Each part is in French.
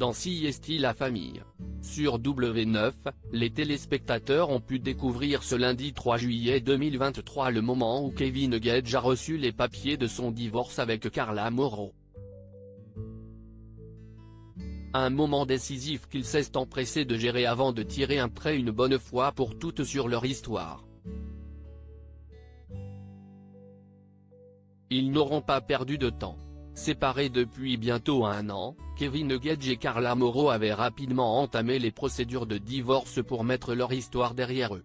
dans CSI La Famille. Sur W9, les téléspectateurs ont pu découvrir ce lundi 3 juillet 2023 le moment où Kevin Gage a reçu les papiers de son divorce avec Carla Mauro. Un moment décisif qu'il s'est empressé de gérer avant de tirer un trait une bonne fois pour toutes sur leur histoire. Ils n'auront pas perdu de temps. Séparés depuis bientôt 1 an, Kevin Gage et Carla Mauro avaient rapidement entamé les procédures de divorce pour mettre leur histoire derrière eux.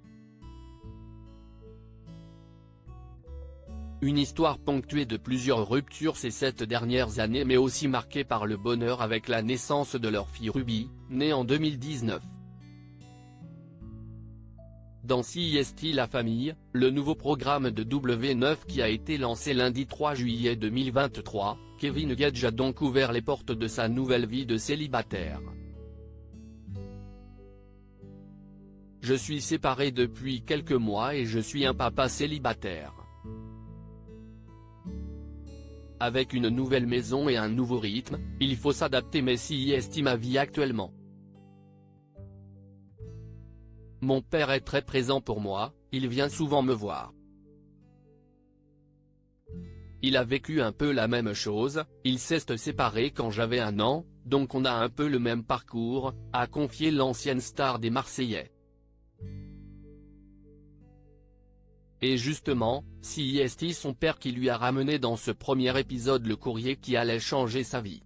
Une histoire ponctuée de plusieurs ruptures ces 7 dernières années mais aussi marquée par le bonheur avec la naissance de leur fille Ruby, née en 2019. Dans CSI La Famille, le nouveau programme de W9 qui a été lancé lundi 3 juillet 2023, Kevin Gage a donc ouvert les portes de sa nouvelle vie de célibataire. Je suis séparé depuis quelques mois et je suis un papa célibataire. Avec une nouvelle maison et un nouveau rythme, il faut s'adapter mais CSI ma vie actuellement. Mon père est très présent pour moi, il vient souvent me voir. Il a vécu un peu la même chose, il s'est séparé quand j'avais 1 an, donc on a un peu le même parcours, a confié l'ancienne star des Marseillais. Et justement, CSI son père qui lui a ramené dans ce premier épisode le courrier qui allait changer sa vie.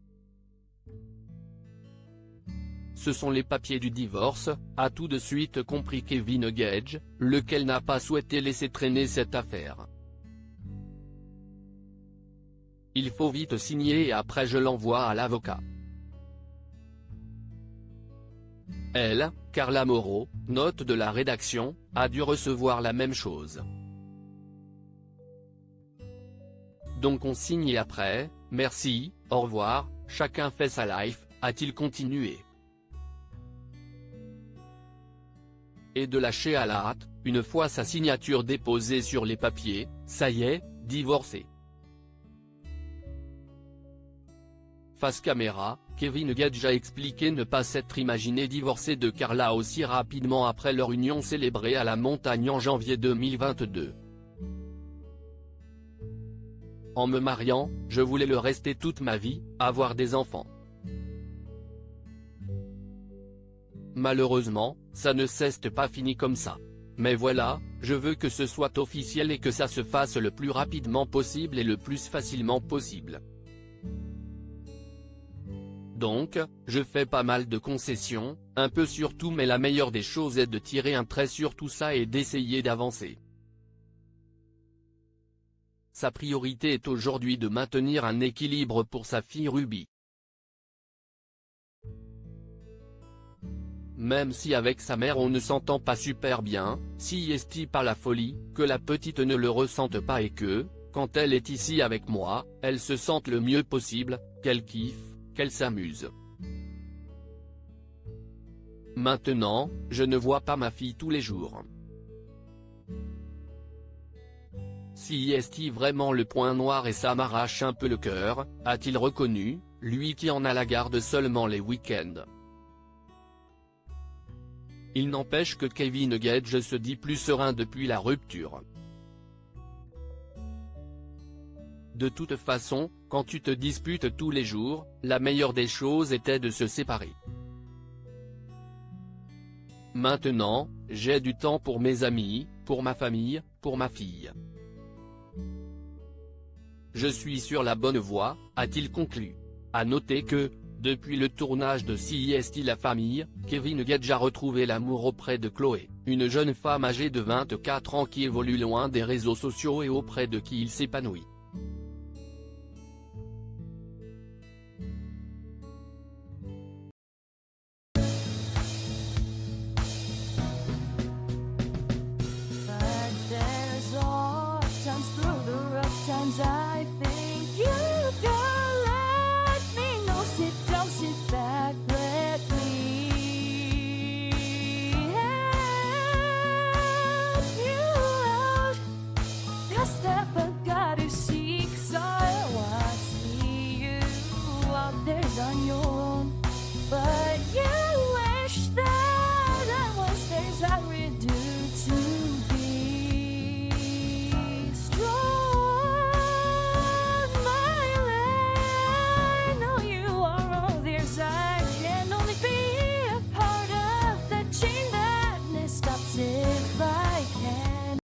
Ce sont les papiers du divorce, a tout de suite compris Kevin Gage, lequel n'a pas souhaité laisser traîner cette affaire. Il faut vite signer et après je l'envoie à l'avocat. Elle, Carla Mauro, note de la rédaction, a dû recevoir la même chose. Donc on signe et après, merci, au revoir, chacun fait sa life, a-t-il continué. Et de lâcher à la hâte, une fois sa signature déposée sur les papiers, ça y est, divorcé. Face caméra, Kevin Gage a expliqué ne pas s'être imaginé divorcer de Carla aussi rapidement après leur union célébrée à la montagne en janvier 2022. En me mariant, je voulais le rester toute ma vie, avoir des enfants. Malheureusement, ça ne s'est pas fini comme ça. Mais voilà, je veux que ce soit officiel et que ça se fasse le plus rapidement possible et le plus facilement possible. Donc, je fais pas mal de concessions, un peu sur tout mais la meilleure des choses est de tirer un trait sur tout ça et d'essayer d'avancer. Sa priorité est aujourd'hui de maintenir un équilibre pour sa fille Ruby. Même si avec sa mère on ne s'entend pas super bien, CSI pas la folie, que la petite ne le ressente pas et que, quand elle est ici avec moi, elle se sente le mieux possible, qu'elle kiffe, qu'elle s'amuse. Maintenant, je ne vois pas ma fille tous les jours. CSI vraiment le point noir et ça m'arrache un peu le cœur, a-t-il reconnu, lui qui en a la garde seulement les week-ends. Il n'empêche que Kevin Gage se dit plus serein depuis la rupture. De toute façon, quand tu te disputes tous les jours, la meilleure des choses était de se séparer. Maintenant, j'ai du temps pour mes amis, pour ma famille, pour ma fille. Je suis sur la bonne voie, a-t-il conclu. À noter que, depuis le tournage de CSI La Famille, Kevin Gage a retrouvé l'amour auprès de Chloé, une jeune femme âgée de 24 ans qui évolue loin des réseaux sociaux et auprès de qui il s'épanouit. I think you can let me know. Sit down, sit back, let me help you out. The step I gotta seek, so I see you out there on your